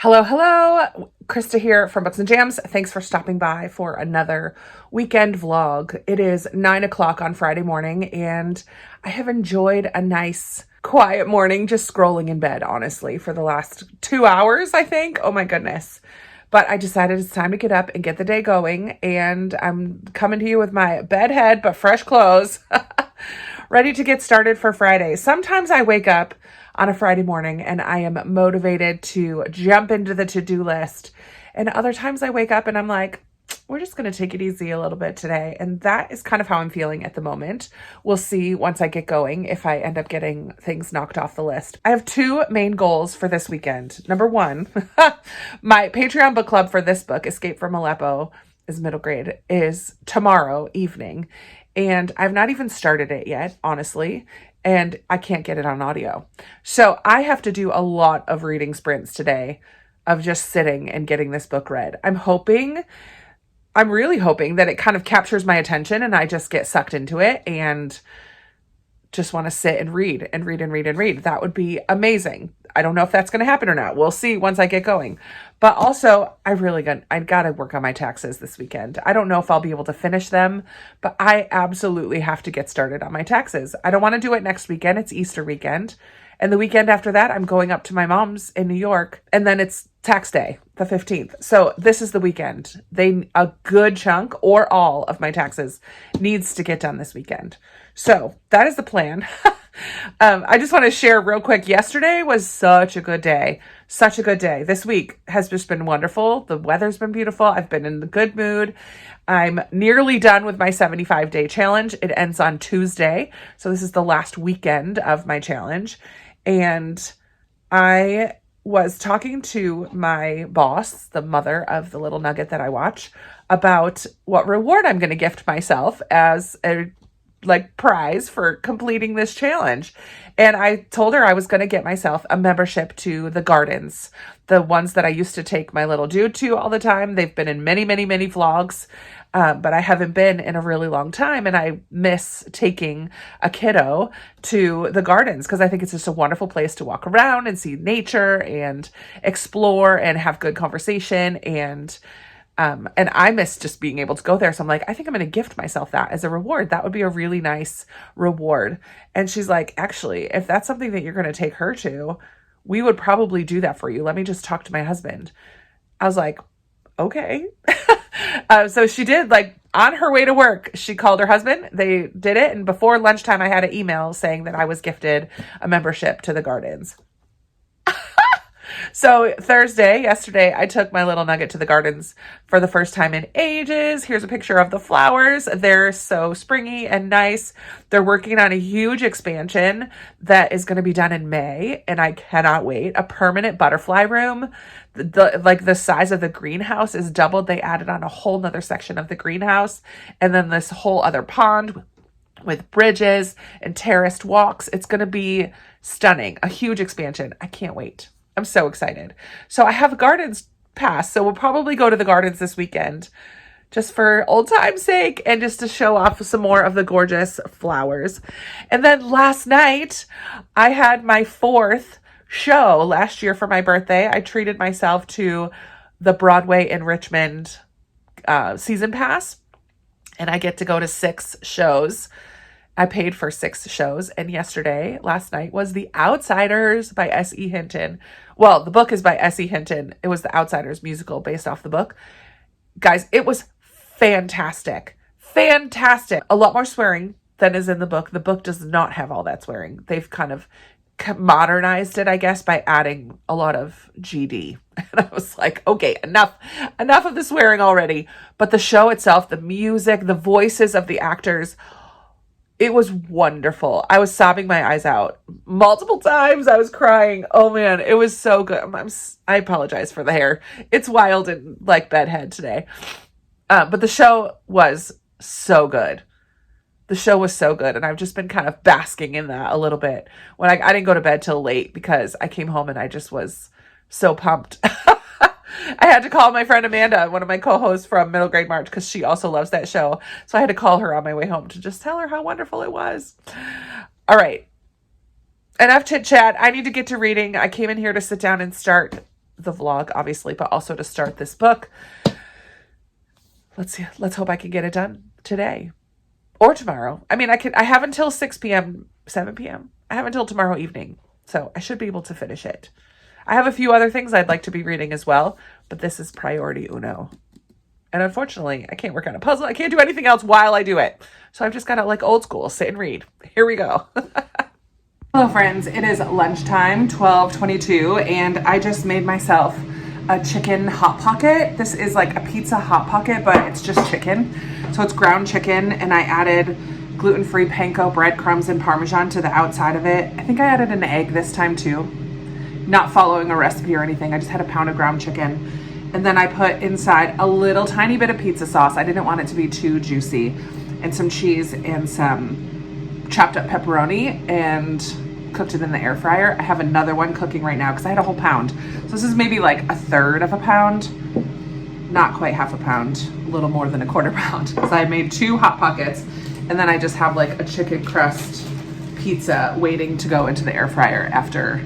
Hello, hello. Krista here from Books and Jams. Thanks for stopping by for another weekend vlog. It is 9 o'clock on Friday morning, and I have enjoyed a nice, quiet morning just scrolling in bed, honestly, for the last 2 hours, I think. Oh my goodness. But I decided it's time to get up and get the day going, and I'm coming to you with my bed head, but fresh clothes, ready to get started for Friday. Sometimes I wake up on a Friday morning and I am motivated to jump into the to-do list. And other times I wake up and I'm like, we're just going to take it easy a little bit today. And that is kind of how I'm feeling at the moment. We'll see once I get going if I end up getting things knocked off the list. I have two main goals for this weekend. Number one, my Patreon book club for this book, Escape from Aleppo, is middle grade, is tomorrow evening. And I've not even started it yet, honestly, and I can't get it on audio. So I have to do a lot of reading sprints today of just sitting and getting this book read. I'm really hoping that it kind of captures my attention and I just get sucked into it and just want to sit and read and read and read and read. That would be amazing. I don't know if that's going to happen or not. We'll see once I get going. But also, I got to work on my taxes this weekend. I don't know if I'll be able to finish them, but I absolutely have to get started on my taxes. I don't want to do it next weekend. It's Easter weekend. And the weekend after that, I'm going up to my mom's in New York. And then it's tax day, the 15th. So this is the weekend. A good chunk or all of my taxes needs to get done this weekend. So that is the plan. I just want to share real quick. Yesterday was such a good day. Such a good day. This week has just been wonderful. The weather's been beautiful. I've been in the good mood. I'm nearly done with my 75-day challenge. It ends on Tuesday. So this is the last weekend of my challenge. And I was talking to my boss, the mother of the little nugget that I watch, about what reward I'm going to gift myself as a prize for completing this challenge. And I told her I was going to get myself a membership to the gardens, the ones that I used to take my little dude to all the time. They've been in many, many, many vlogs, but I haven't been in a really long time. And I miss taking a kiddo to the gardens because I think it's just a wonderful place to walk around and see nature and explore and have good conversation. And I miss just being able to go there. So I'm like, I think I'm going to gift myself that as a reward. That would be a really nice reward. And she's like, actually, if that's something that you're going to take her to, we would probably do that for you. Let me just talk to my husband. I was like, okay. So she did, on her way to work, she called her husband. They did it. And before lunchtime, I had an email saying that I was gifted a membership to the gardens. So yesterday, I took my little nugget to the gardens for the first time in ages. Here's a picture of the flowers. They're so springy and nice. They're working on a huge expansion that is going to be done in May, and I cannot wait. A permanent butterfly room. The size of the greenhouse is doubled. They added on a whole nother section of the greenhouse, and then this whole other pond with bridges and terraced walks. It's going to be stunning. A huge expansion. I can't wait. I'm so excited. So I have a gardens pass. So we'll probably go to the gardens this weekend just for old time's sake and just to show off some more of the gorgeous flowers. And then last night I had my fourth show. Last year for my birthday, I treated myself to the Broadway in Richmond season pass, and I get to go to 6 shows. I paid for 6 shows, and last night, was The Outsiders by S.E. Hinton. Well, the book is by S.E. Hinton. It was The Outsiders musical based off the book. Guys, it was fantastic. Fantastic. A lot more swearing than is in the book. The book does not have all that swearing. They've kind of modernized it, I guess, by adding a lot of GD. And I was like, okay, enough of the swearing already. But the show itself, the music, the voices of the actors, it was wonderful. I was sobbing my eyes out multiple times. I was crying. Oh man, it was so good. I apologize for the hair. It's wild and like bedhead today. But the show was so good. The show was so good. And I've just been kind of basking in that a little bit. When I didn't go to bed till late because I came home and I just was so pumped. I had to call my friend Amanda, one of my co-hosts from Middle Grade March, because she also loves that show. So I had to call her on my way home to just tell her how wonderful it was. All right. Enough chit chat. I need to get to reading. I came in here to sit down and start the vlog, obviously, but also to start this book. Let's see. Let's hope I can get it done today or tomorrow. I mean, I have until 6 p.m., 7 p.m. I have until tomorrow evening. So I should be able to finish it. I have a few other things I'd like to be reading as well, but this is priority uno. And unfortunately, I can't work on a puzzle. I can't do anything else while I do it. So I've just got to, like old school, sit and read. Here we go. Hello, friends. It is lunchtime, 12:22, and I just made myself a chicken Hot Pocket. This is like a pizza Hot Pocket, but it's just chicken. So it's ground chicken, and I added gluten-free panko breadcrumbs and Parmesan to the outside of it. I think I added an egg this time too. Not following a recipe or anything. I just had a pound of ground chicken. And then I put inside a little tiny bit of pizza sauce. I didn't want it to be too juicy. And some cheese and some chopped up pepperoni and cooked it in the air fryer. I have another one cooking right now because I had a whole pound. So this is maybe like a third of a pound. Not quite half a pound. A little more than a quarter pound. So I made 2 Hot Pockets. And then I just have like a chicken crust pizza waiting to go into the air fryer after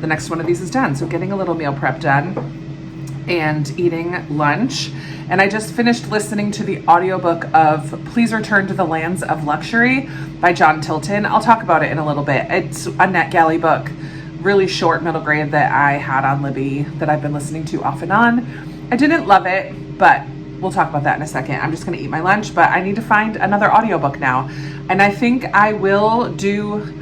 the next one of these is done. So getting a little meal prep done and eating lunch. And I just finished listening to the audiobook of Please Return to the Lands of Luxury by John Tilton. I'll talk about it in a little bit. It's a NetGalley book, really short middle grade that I had on Libby that I've been listening to off and on. I didn't love it, but we'll talk about that in a second. I'm just gonna eat my lunch, but I need to find another audiobook now. And I think I will do,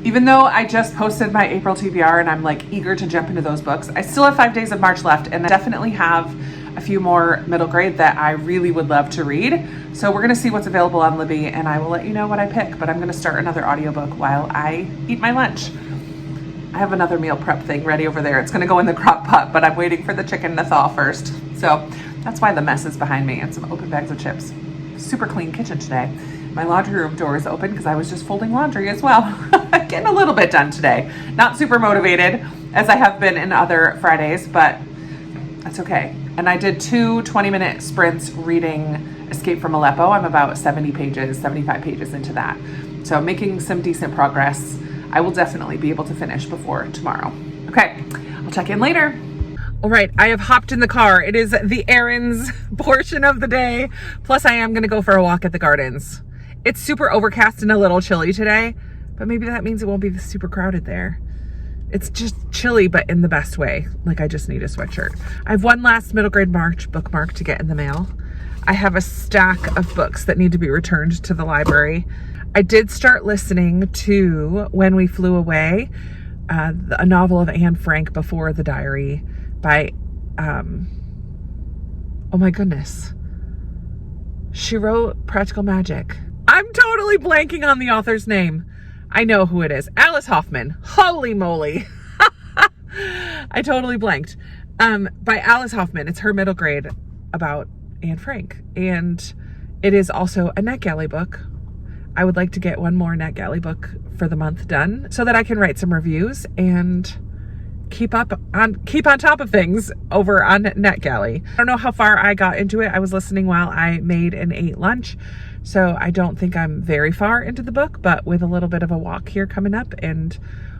even though I just posted my April TBR and I'm like eager to jump into those books, I still have 5 days of March left, and I definitely have a few more middle grade that I really would love to read. So we're gonna see what's available on Libby, and I will let you know what I pick, but I'm gonna start another audiobook while I eat my lunch. I have another meal prep thing ready over there. It's gonna go in the crock pot, but I'm waiting for the chicken to thaw first. So that's why the mess is behind me, and some open bags of chips. Super clean kitchen today. My laundry room door is open because I was just folding laundry as well. Getting a little bit done today. Not super motivated as I have been in other Fridays, but that's okay. And I did 2 20-minute sprints reading Escape from Aleppo. I'm about 75 pages into that. So making some decent progress. I will definitely be able to finish before tomorrow. Okay, I'll check in later. All right, I have hopped in the car. It is the errands portion of the day. Plus I am gonna go for a walk at the gardens. It's super overcast and a little chilly today, but maybe that means it won't be super crowded there. It's just chilly, but in the best way. Like I just need a sweatshirt. I have one last middle grade March bookmark to get in the mail. I have a stack of books that need to be returned to the library. I did start listening to When We Flew Away, a novel of Anne Frank before the diary by, oh my goodness. She wrote Practical Magic. I'm totally blanking on the author's name. I know who it is. Alice Hoffman. Holy moly. I totally blanked. By Alice Hoffman. It's her middle grade about Anne Frank. And it is also a NetGalley book. I would like to get one more NetGalley book for the month done so that I can write some reviews and keep on top of things over on NetGalley. I don't know how far I got into it. I was listening while I made and ate lunch. So I don't think I'm very far into the book, but with a little bit of a walk here coming up, and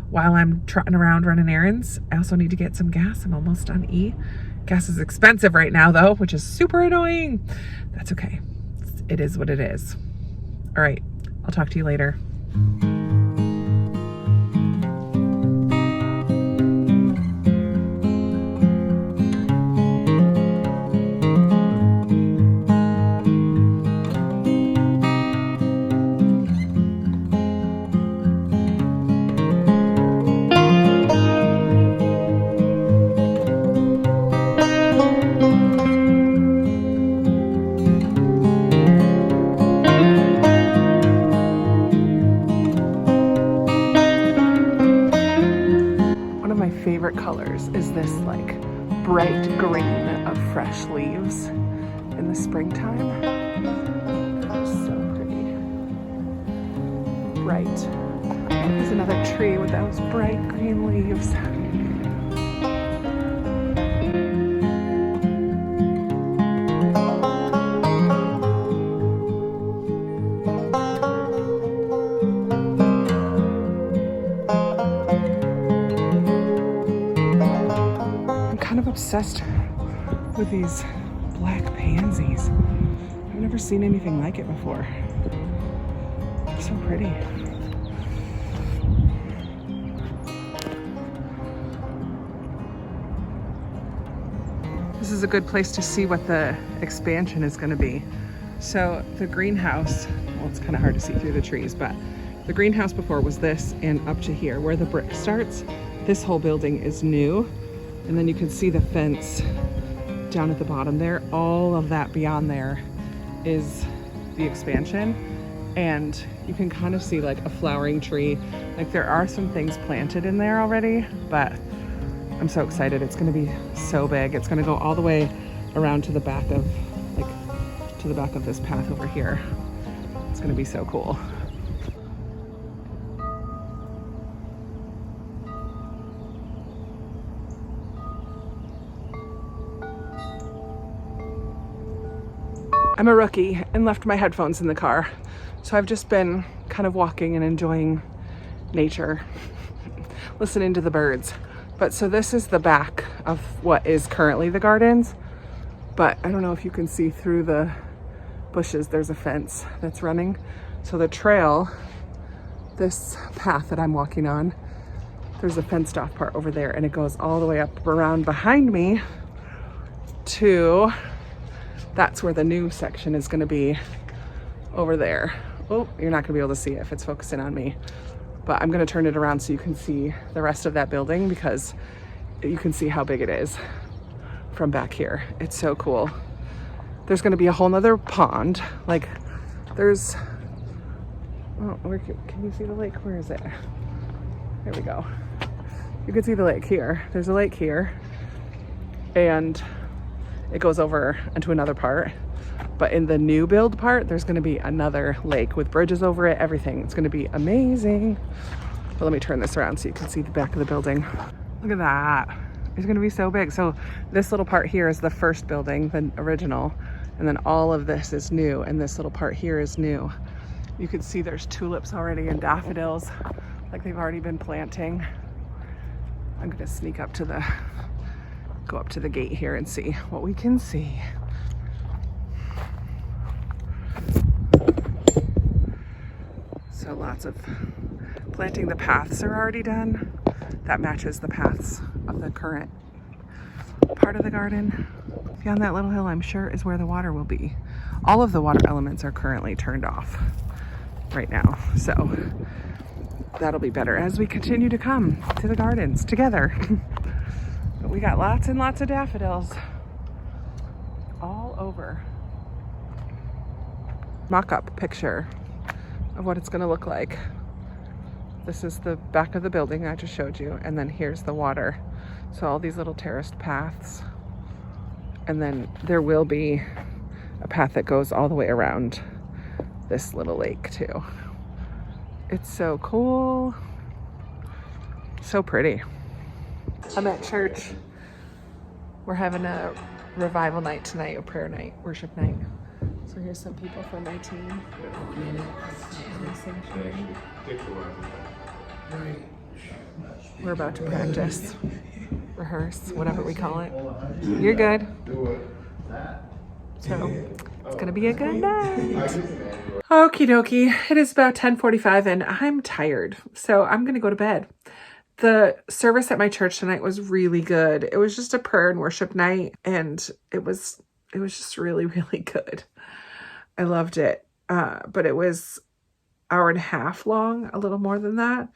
while I'm trotting around running errands, I also need to get some gas. I'm almost on E. Gas is expensive right now though, which is super annoying. That's okay. It is what it is. All right, I'll talk to you later. Favorite colors is this like bright green of fresh leaves in the springtime. It's so pretty. Bright. There's another tree with those bright green leaves. obsessed with these black pansies. I've never seen anything like it before. They're so pretty. This is a good place to see what the expansion is going to be. So the greenhouse, well, it's kind of hard to see through the trees, but the greenhouse before was this, and up to here where the brick starts, this whole building is new. And then you can see the fence down at the bottom there. All of that beyond there is the expansion. And you can kind of see like a flowering tree. Like there are some things planted in there already, but I'm so excited. It's going to be so big. It's going to go all the way around to the back of, like, to the back of this path over here. It's going to be so cool. I'm a rookie and left my headphones in the car. So I've just been kind of walking and enjoying nature, listening to the birds. But so this is the back of what is currently the gardens, but I don't know if you can see through the bushes, there's a fence that's running. So the trail, this path that I'm walking on, there's a fenced off part over there, and it goes all the way up around behind me to, that's where the new section is gonna be, over there. Oh, you're not gonna be able to see it if it's focusing on me. But I'm gonna turn it around so you can see the rest of that building, because you can see how big it is from back here. It's so cool. There's gonna be a whole nother pond. Like there's, oh, where can you see the lake? Where is it? There we go. You can see the lake here. There's a lake here, and it goes over into another part. But in the new build part, there's gonna be another lake with bridges over it, everything. It's gonna be amazing. But let me turn this around so you can see the back of the building. Look at that. It's gonna be so big. So this little part here is the first building, the original, and then all of this is new, and this little part here is new. You can see there's tulips already and daffodils, like they've already been planting. I'm gonna sneak up to the, go up to the gate here and see what we can see. So lots of planting. The paths are already done. That matches the paths of the current part of the garden. Beyond that little hill, I'm sure, is where the water will be. All of the water elements are currently turned off right now. So that'll be better as we continue to come to the gardens together. But we got lots and lots of daffodils all over. Mock-up picture of what it's going to look like. This is the back of the building I just showed you, and then here's the water. So all these little terraced paths, and then there will be a path that goes all the way around this little lake too. It's so cool, so pretty. I'm at church. We're having a revival night tonight, a prayer night, worship night. So here's some people from my team. We're about to practice, rehearse, whatever we call it. You're good. So it's gonna be a good night. Okie dokie. It is about 10:45 and I'm tired, so I'm gonna go to bed. The service at my church tonight was really good. It was just a prayer and worship night, and it was just really, really good. I loved it. But it was an hour and a half long, a little more than that.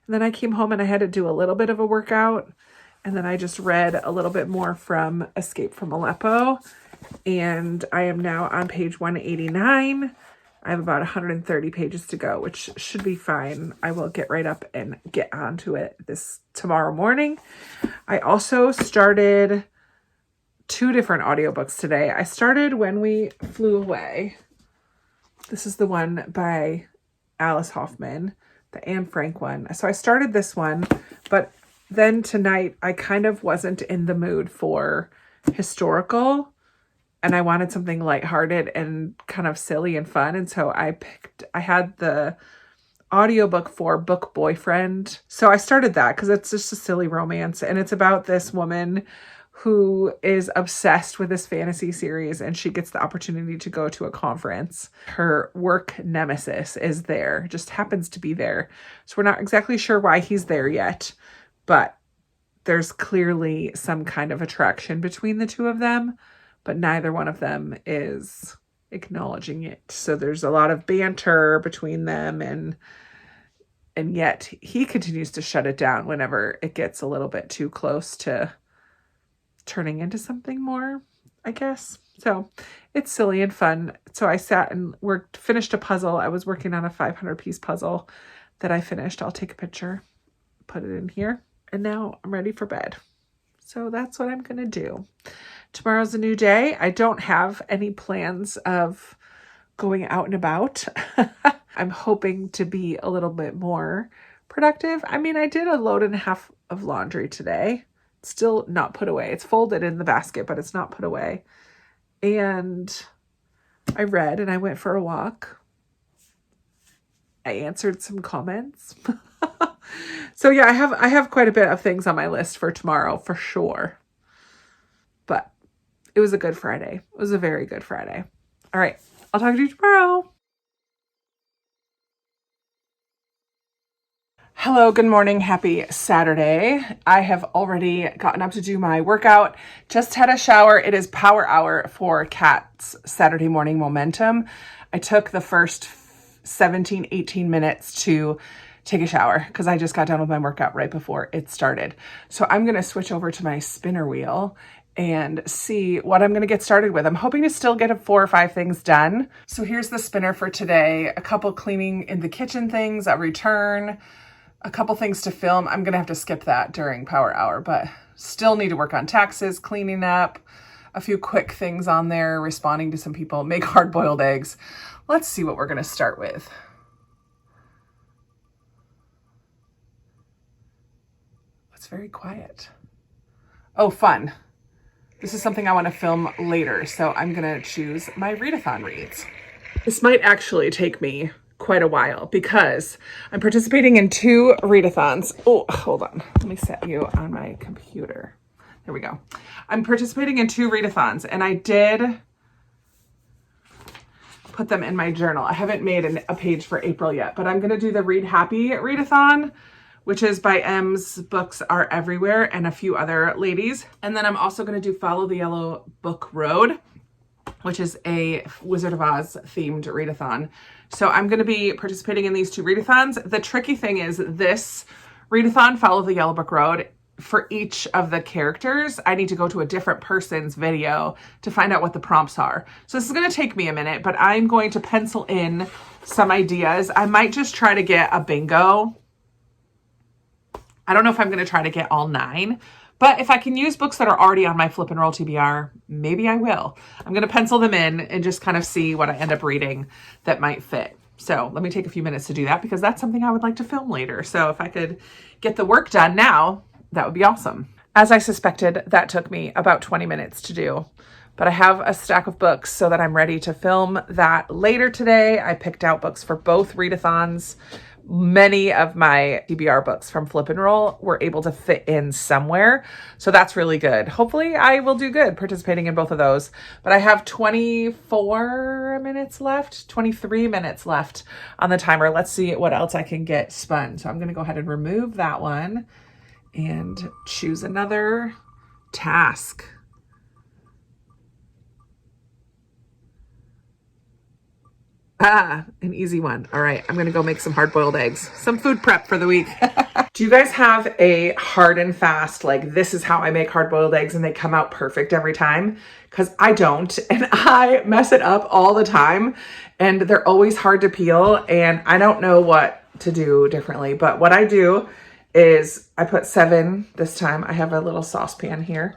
And then I came home and I had to do a little bit of a workout. And then I just read a little bit more from Escape from Aleppo. And I am now on page 189. I have about 130 pages to go, which should be fine. I will get right up and get onto it tomorrow morning. I also started 2 different audiobooks today. I started When We Flew Away. This is the one by Alice Hoffman, the Anne Frank one. So I started this one, but then tonight I kind of wasn't in the mood for historical, and I wanted something lighthearted and kind of silly and fun. And so I had the audiobook for Book Boyfriend. So I started that because it's just a silly romance, and it's about this woman who is obsessed with this fantasy series, and she gets the opportunity to go to a conference. Her work nemesis is there, just happens to be there. So we're not exactly sure why he's there yet, but there's clearly some kind of attraction between the two of them, but neither one of them is acknowledging it. So there's a lot of banter between them, and yet he continues to shut it down whenever it gets a little bit too close to turning into something more, I guess. So it's silly and fun. So I sat and finished a puzzle. I was working on a 500-piece puzzle that I finished. I'll take a picture, put it in here, and now I'm ready for bed. So that's what I'm going to do. Tomorrow's a new day. I don't have any plans of going out and about. I'm hoping to be a little bit more productive. I mean, I did a load and a half of laundry today. Still not put away. It's folded in the basket, but it's not put away. And I read and I went for a walk. I answered some comments. So yeah, I have quite a bit of things on my list for tomorrow for sure. But it was a good Friday. It was a very good Friday. All right. I'll talk to you tomorrow. Hello, good morning, happy Saturday. I have already gotten up to do my workout, just had a shower. It is power hour for Kat's Saturday morning momentum. I took the first 17, 18 minutes to take a shower because I just got done with my workout right before it started. So I'm going to switch over to my spinner wheel and see what I'm going to get started with. I'm hoping to still get 4 or 5 things done. So here's the spinner for today. A couple cleaning in the kitchen things, a return, a couple things to film. I'm going to have to skip that during power hour, but still need to work on taxes, cleaning up, a few quick things on there, responding to some people, make hard-boiled eggs. Let's see what we're going to start with. It's very quiet. Oh, fun. This is something I want to film later, so I'm going to choose my readathon reads. This might actually take me quite a while because I'm participating in 2 readathons. Oh, hold on. Let me set you on my computer. There we go. I'm participating in 2 readathons, and I did put them in my journal. I haven't made a page for April yet, but I'm going to do the Read Happy readathon, which is by M's Books Are Everywhere and a few other ladies. And then I'm also going to do Follow the Yellow Book Road, which is a Wizard of Oz themed readathon. So I'm going to be participating in these 2 readathons. The tricky thing is this readathon, Follow the Yellow Book Road, for each of the characters, I need to go to a different person's video to find out what the prompts are. So this is going to take me a minute, but I'm going to pencil in some ideas. I might just try to get a bingo. I don't know if I'm going to try to get all 9, but if I can use books that are already on my Flip and Roll TBR, maybe I will. I'm going to pencil them in and just kind of see what I end up reading that might fit. So let me take a few minutes to do that because that's something I would like to film later. So if I could get the work done now, that would be awesome. As I suspected, that took me about 20 minutes to do, but I have a stack of books so that I'm ready to film that later today. I picked out books for both readathons. Many of my TBR books from Flip and Roll were able to fit in somewhere. So that's really good. Hopefully I will do good participating in both of those. But I have 24 minutes left, 23 minutes left on the timer. Let's see what else I can get spun. So I'm going to go ahead and remove that one and choose another task. An easy one. All right, I'm gonna go make some hard-boiled eggs. Some food prep for the week. Do you guys have a hard and fast, like this is how I make hard-boiled eggs and they come out perfect every time? Because I don't, and I mess it up all the time, and they're always hard to peel, and I don't know what to do differently. But what I do is I put 7, this time I have a little saucepan here,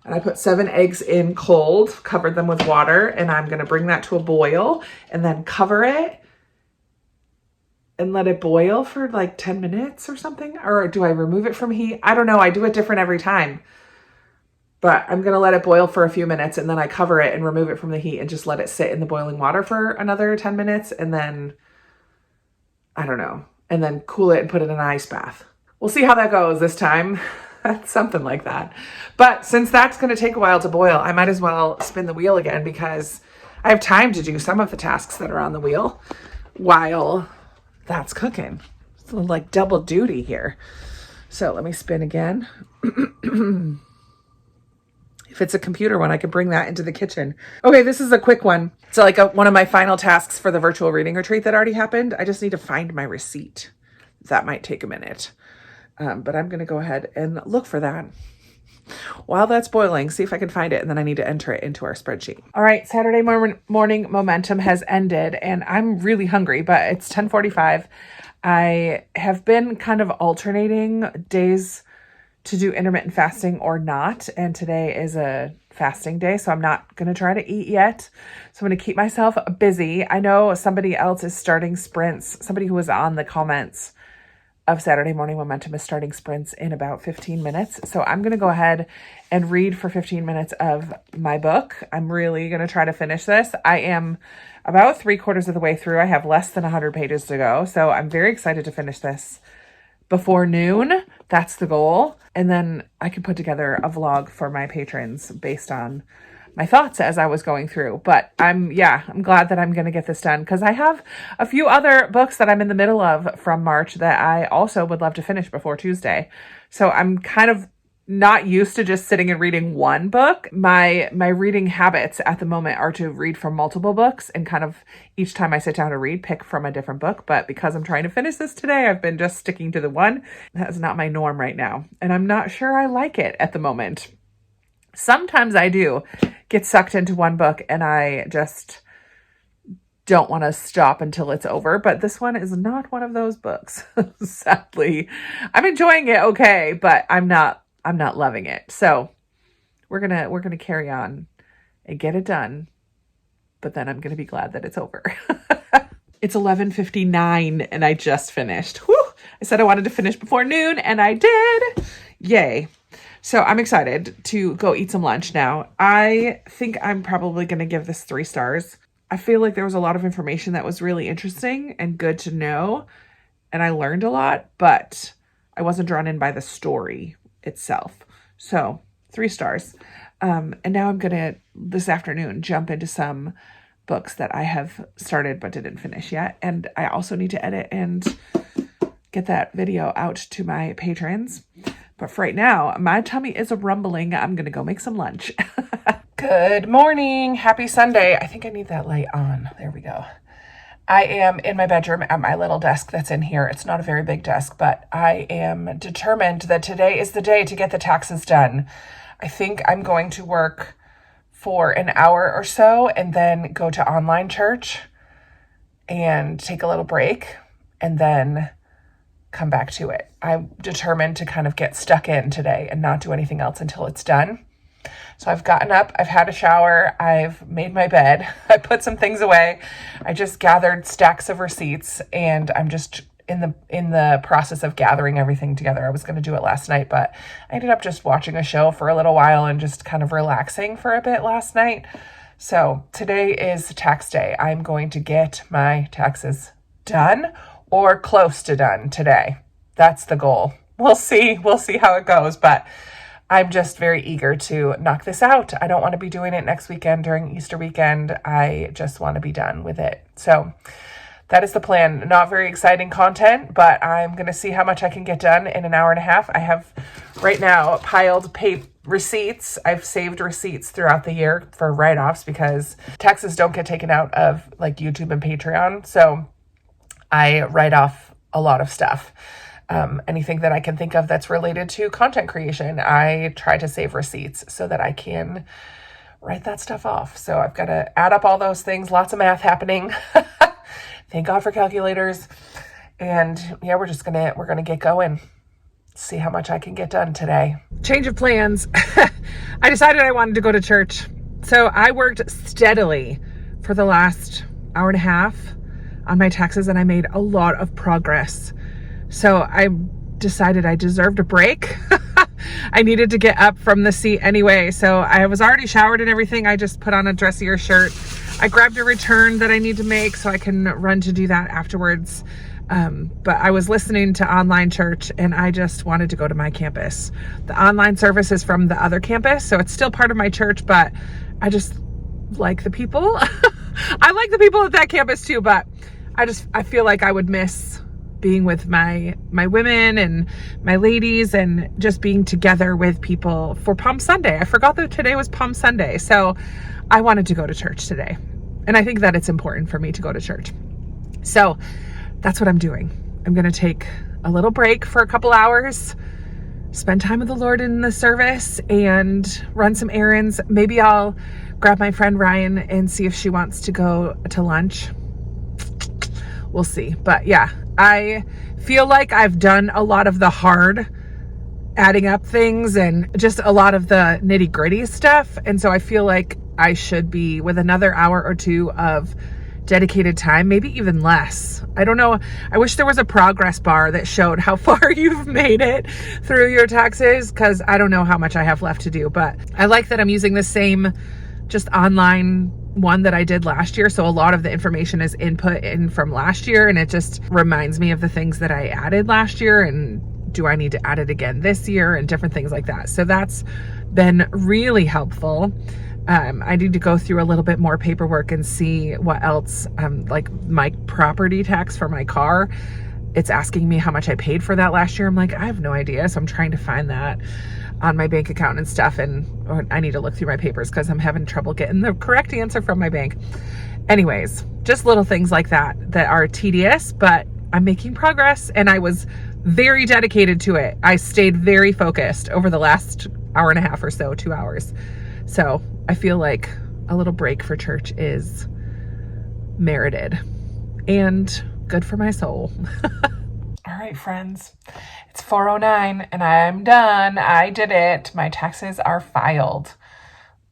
and I put 7 eggs in cold, covered them with water, and I'm going to bring that to a boil and then cover it and let it boil for like 10 minutes or something. Or do I remove it from heat? I don't know. I do it different every time. But I'm going to let it boil for a few minutes and then I cover it and remove it from the heat and just let it sit in the boiling water for another 10 minutes. And then, I don't know, and then cool it and put it in an ice bath. We'll see how that goes this time. Something like that. But since that's going to take a while to boil, I might as well spin the wheel again because I have time to do some of the tasks that are on the wheel while that's cooking. It's like double duty here. So let me spin again. If it's a computer one, I can bring that into the kitchen. Okay, this is a quick one. So like one of my final tasks for the virtual reading retreat that already happened. I just need to find my receipt. That might take a minute. But I'm going to go ahead and look for that. While that's boiling, see if I can find it, and then I need to enter it into our spreadsheet. All right, Saturday morning momentum has ended, and I'm really hungry, but it's 10:45. I have been kind of alternating days to do intermittent fasting or not, and today is a fasting day, so I'm not going to try to eat yet. So I'm going to keep myself busy. I know somebody else is starting sprints. Somebody who was on the comments of Saturday Morning Momentum is starting sprints in about 15 minutes. So I'm going to go ahead and read for 15 minutes of my book. I'm really going to try to finish this. I am about 3/4 of the way through. I have less than 100 pages to go. So I'm very excited to finish this before noon. That's the goal. And then I can put together a vlog for my patrons based on my thoughts as I was going through. But I'm glad that I'm going to get this done because I have a few other books that I'm in the middle of from March that I also would love to finish before Tuesday. So I'm kind of not used to just sitting and reading one book. My reading habits at the moment are to read from multiple books and kind of each time I sit down to read, pick from a different book. But because I'm trying to finish this today, I've been just sticking to the one. That's not my norm right now. And I'm not sure I like it at the moment. Sometimes I do get sucked into one book and I just don't want to stop until it's over. But this one is not one of those books, sadly. I'm enjoying it okay, but I'm not loving it. So we're gonna carry on and get it done. But then I'm gonna be glad that it's over. It's 11:59 and I just finished. Whew! I said I wanted to finish before noon and I did. Yay. So I'm excited to go eat some lunch now. I think I'm probably going to give this 3 stars. I feel like there was a lot of information that was really interesting and good to know. And I learned a lot, but I wasn't drawn in by the story itself. So 3 stars. And now I'm going to, this afternoon, jump into some books that I have started but didn't finish yet. And I also need to edit and get that video out to my patrons. But for right now, my tummy is rumbling. I'm going to go make some lunch. Good morning. Happy Sunday. I think I need that light on. There we go. I am in my bedroom at my little desk that's in here. It's not a very big desk, but I am determined that today is the day to get the taxes done. I think I'm going to work for an hour or so and then go to online church and take a little break and then come back to it. I'm determined to kind of get stuck in today and not do anything else until it's done. So I've gotten up, I've had a shower, I've made my bed, I put some things away. I just gathered stacks of receipts and I'm just in the process of gathering everything together. I was going to do it last night, but I ended up just watching a show for a little while and just kind of relaxing for a bit last night. So today is tax day. I'm going to get my taxes done or close to done today. That's the goal. We'll see how it goes, but I'm just very eager to knock this out. I don't want to be doing it next weekend during Easter weekend. I just want to be done with it. So that is the plan. Not very exciting content, but I'm going to see how much I can get done in an hour and a half. I have right now piled receipts. I've saved receipts throughout the year for write-offs because taxes don't get taken out of like YouTube and Patreon. So I write off a lot of stuff. Anything that I can think of that's related to content creation, I try to save receipts so that I can write that stuff off. So I've got to add up all those things, lots of math happening. Thank God for calculators. And yeah, we're going to get going. See how much I can get done today. Change of plans. I decided I wanted to go to church. So I worked steadily for the last hour and a half on my taxes and I made a lot of progress. So I decided I deserved a break. I needed to get up from the seat anyway. So I was already showered and everything. I just put on a dressier shirt. I grabbed a return that I need to make so I can run to do that afterwards. But I was listening to online church and I just wanted to go to my campus. The online service is from the other campus, so it's still part of my church, but I just like the people. I like the people at that campus too, but I feel like I would miss being with my women and my ladies and just being together with people for Palm Sunday. I forgot that today was Palm Sunday. So I wanted to go to church today. And I think that it's important for me to go to church. So that's what I'm doing. I'm going to take a little break for a couple hours, spend time with the Lord in the service and run some errands. Maybe I'll grab my friend Ryan and see if she wants to go to lunch. We'll see. But yeah, I feel like I've done a lot of the hard adding up things and just a lot of the nitty gritty stuff. And so I feel like I should be with another hour or two of dedicated time, maybe even less. I don't know. I wish there was a progress bar that showed how far you've made it through your taxes, because I don't know how much I have left to do. But I like that I'm using the same just online one that I did last year. So a lot of the information is input in from last year, and it just reminds me of the things that I added last year and do I need to add it again this year and different things like that. So that's been really helpful. I need to go through a little bit more paperwork and see what else, like my property tax for my car. It's asking me how much I paid for that last year. I'm like, I have no idea. So I'm trying to find that on my bank account and stuff. And I need to look through my papers because I'm having trouble getting the correct answer from my bank. Anyways, just little things like that are tedious, but I'm making progress and I was very dedicated to it. I stayed very focused over the last hour and a half or so, 2 hours. So I feel like a little break for church is merited and good for my soul. All right, friends, it's 4:09 and I'm done. I did it. My taxes are filed.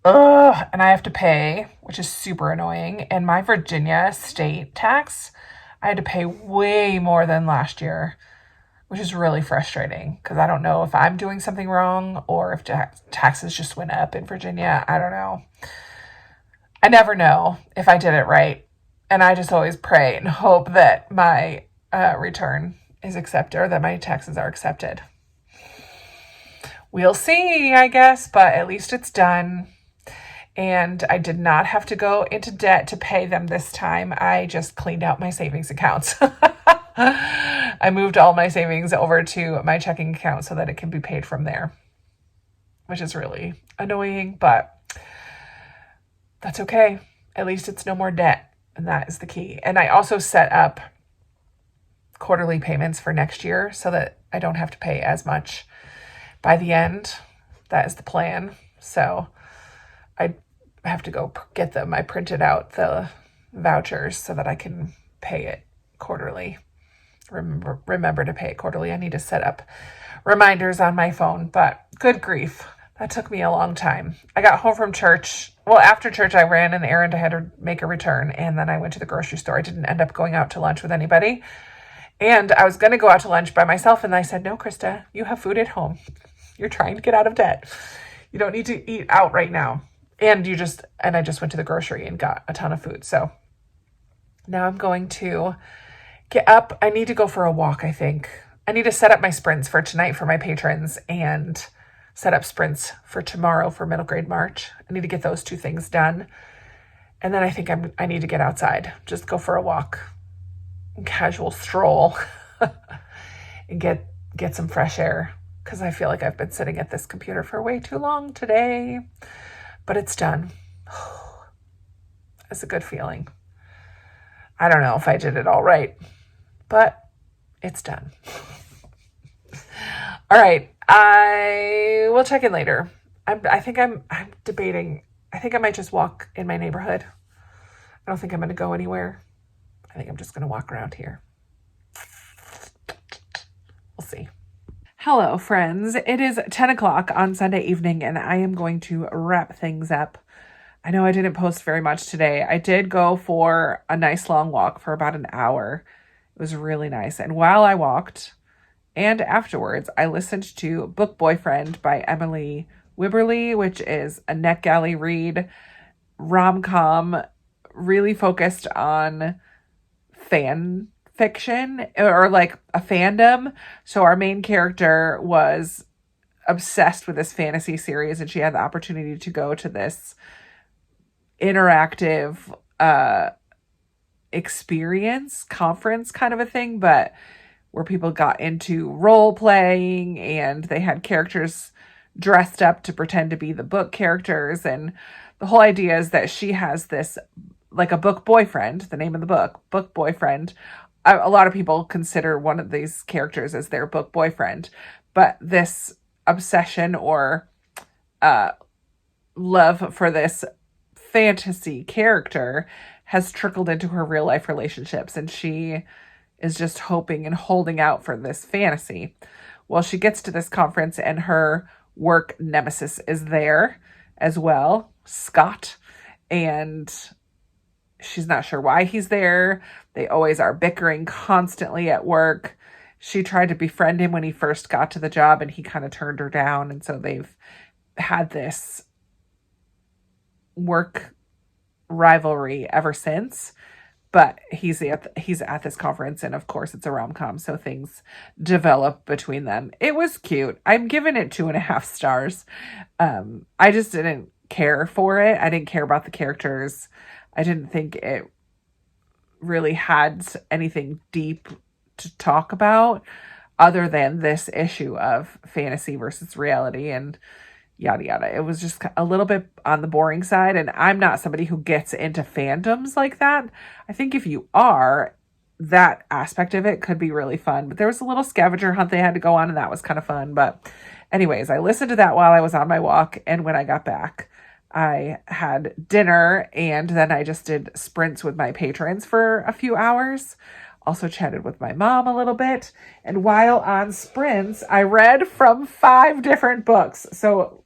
Ugh, and I have to pay, which is super annoying. And my Virginia state tax, I had to pay way more than last year, which is really frustrating because I don't know if I'm doing something wrong or if taxes just went up in Virginia. I don't know. I never know if I did it right. And I just always pray and hope that my return is accepted or that my taxes are accepted. We'll see, I guess, but at least it's done. And I did not have to go into debt to pay them this time. I just cleaned out my savings accounts. I moved all my savings over to my checking account so that it can be paid from there, which is really annoying, but that's okay. At least it's no more debt, and that is the key. And I also set up quarterly payments for next year so that I don't have to pay as much by the end. That is the plan. So I have to go get them. I printed out the vouchers so that I can pay it quarterly. Remember to pay it quarterly. I need to set up reminders on my phone, but good grief. That took me a long time. I got home from church. Well, after church, I ran an errand. I had to make a return, and then I went to the grocery store. I didn't end up going out to lunch with anybody. And I was going to go out to lunch by myself, and I said, no, Krista, you have food at home. You're trying to get out of debt. You don't need to eat out right now. And I just went to the grocery and got a ton of food. So now I'm going to get up. I need to go for a walk, I think. I need to set up my sprints for tonight for my patrons and set up sprints for tomorrow for middle grade March. I need to get those two things done. And then I think I need to get outside, just go for a walk, casual stroll and get some fresh air because I feel like I've been sitting at this computer for way too long today, but it's done. It's a good feeling. I don't know if I did it all right, but it's done. All right. I will check in later. I think I'm debating. I think I might just walk in my neighborhood. I don't think I'm going to go anywhere. I think I'm just going to walk around here. We'll see. Hello, friends. It is 10 o'clock on Sunday evening, and I am going to wrap things up. I know I didn't post very much today. I did go for a nice long walk for about an hour. It was really nice. And while I walked and afterwards, I listened to Book Boyfriend by Emily Wibberley, which is a NetGalley read, rom-com, really focused on fan fiction or like a fandom. So our main character was obsessed with this fantasy series, and she had the opportunity to go to this interactive experience conference kind of a thing, but where people got into role playing and they had characters dressed up to pretend to be the book characters. And the whole idea is that she has this, like a book boyfriend, the name of the book boyfriend. A lot of people consider one of these characters as their book boyfriend, but this obsession or love for this fantasy character has trickled into her real life relationships, and she is just hoping and holding out for this fantasy. Well, she gets to this conference and her work nemesis is there as well, Scott, and she's not sure why he's there. They always are bickering constantly at work. She tried to befriend him when he first got to the job and he kind of turned her down, and so they've had this work rivalry ever since. But he's at this conference, and of course it's a rom-com, so things develop between them. It was cute. I'm giving it 2.5 stars. I just didn't care for it. I didn't care about the characters. I didn't think it really had anything deep to talk about other than this issue of fantasy versus reality and yada yada. It was just a little bit on the boring side, and I'm not somebody who gets into fandoms like that. I think if you are, that aspect of it could be really fun. But there was a little scavenger hunt they had to go on, and that was kind of fun. But anyways, I listened to that while I was on my walk, and when I got back, I had dinner, and then I just did sprints with my patrons for a few hours. Also chatted with my mom a little bit. And while on sprints, I read from 5 different books. So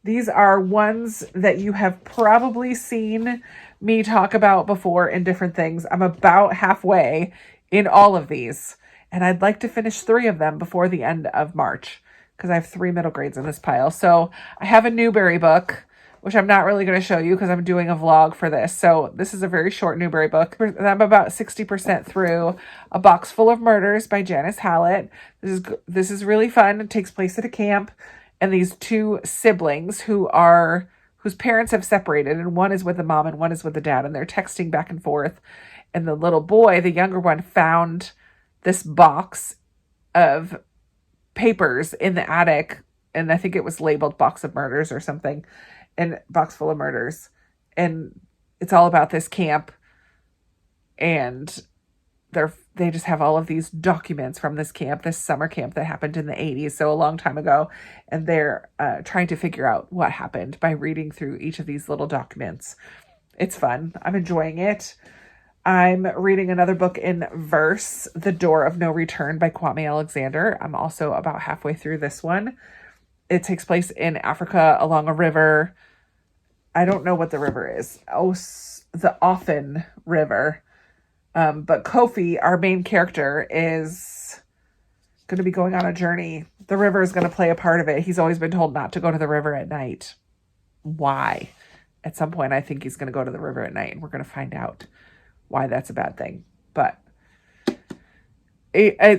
these are ones that you have probably seen me talk about before in different things. I'm about halfway in all of these, and I'd like to finish 3 of them before the end of March because I have 3 middle grades in this pile. So I have a Newbery book, which I'm not really going to show you because I'm doing a vlog for this. So this is a very short Newbery book. I'm about 60% through A Box Full of Murders by Janice Hallett. This is really fun. It takes place at a camp, and these 2 siblings whose parents have separated, and one is with the mom and one is with the dad, and they're texting back and forth. And the little boy, the younger one, found this box of papers in the attic, and I think it was labeled Box of Murders or something, and Box Full of Murders. And it's all about this camp, and they just have all of these documents from this camp, this summer camp that happened in the 80s, so a long time ago, and they're trying to figure out what happened by reading through each of these little documents. It's fun. I'm enjoying it. I'm reading another book in verse, The Door of No Return by Kwame Alexander. I'm also about halfway through this one. It takes place in Africa along a river. I don't know what the river is. Oh, the Often River. But Kofi, our main character, is going to be going on a journey. The river is going to play a part of it. He's always been told not to go to the river at night. Why? At some point, I think he's going to go to the river at night, and we're going to find out why that's a bad thing. But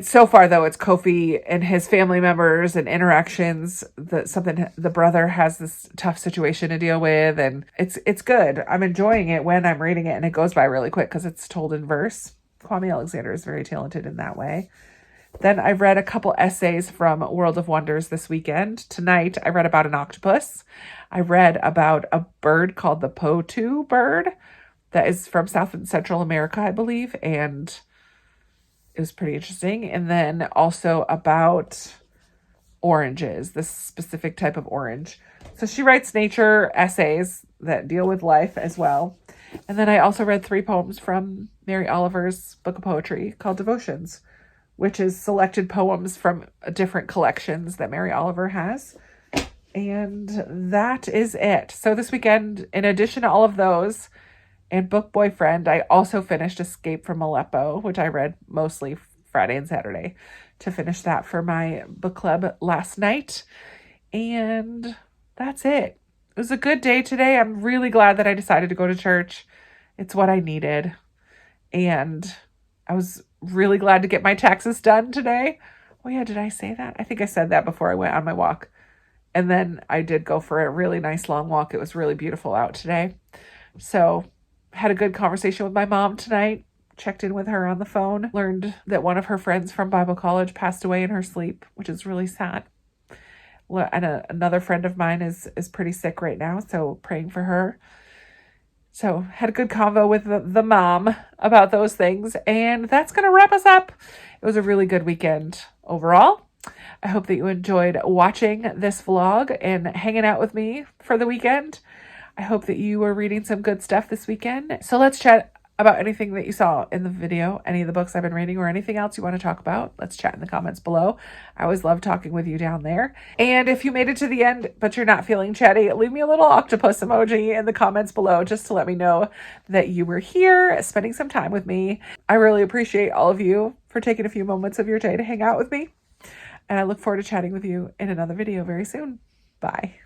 so far, though, it's Kofi and his family members and interactions. The brother has this tough situation to deal with, and it's good. I'm enjoying it when I'm reading it, and it goes by really quick because it's told in verse. Kwame Alexander is very talented in that way. Then I read a couple essays from World of Wonders this weekend. Tonight, I read about an octopus. I read about a bird called the Potu bird that is from South and Central America, I believe, and it was pretty interesting. And then also about oranges, this specific type of orange. So she writes nature essays that deal with life as well. And then I also read 3 poems from Mary Oliver's book of poetry called Devotions, which is selected poems from different collections that Mary Oliver has. And that is it. So this weekend, in addition to all of those and Book Boyfriend, I also finished Escape from Aleppo, which I read mostly Friday and Saturday to finish that for my book club last night. And that's it. It was a good day today. I'm really glad that I decided to go to church It's what I needed. And I was really glad to get my taxes done today. Oh yeah, did I say that? I think I said that before I went on my walk. And then I did go for a really nice long walk. It was really beautiful out today. So had a good conversation with my mom tonight. Checked in with her on the phone. Learned that one of her friends from Bible college passed away in her sleep, which is really sad. And another friend of mine is pretty sick right now, so praying for her. So had a good convo with the mom about those things. And that's going to wrap us up. It was a really good weekend overall. I hope that you enjoyed watching this vlog and hanging out with me for the weekend. I hope that you were reading some good stuff this weekend. So let's chat about anything that you saw in the video, any of the books I've been reading, or anything else you want to talk about. Let's chat in the comments below. I always love talking with you down there. And if you made it to the end, but you're not feeling chatty, leave me a little octopus emoji in the comments below just to let me know that you were here spending some time with me. I really appreciate all of you for taking a few moments of your day to hang out with me. And I look forward to chatting with you in another video very soon. Bye.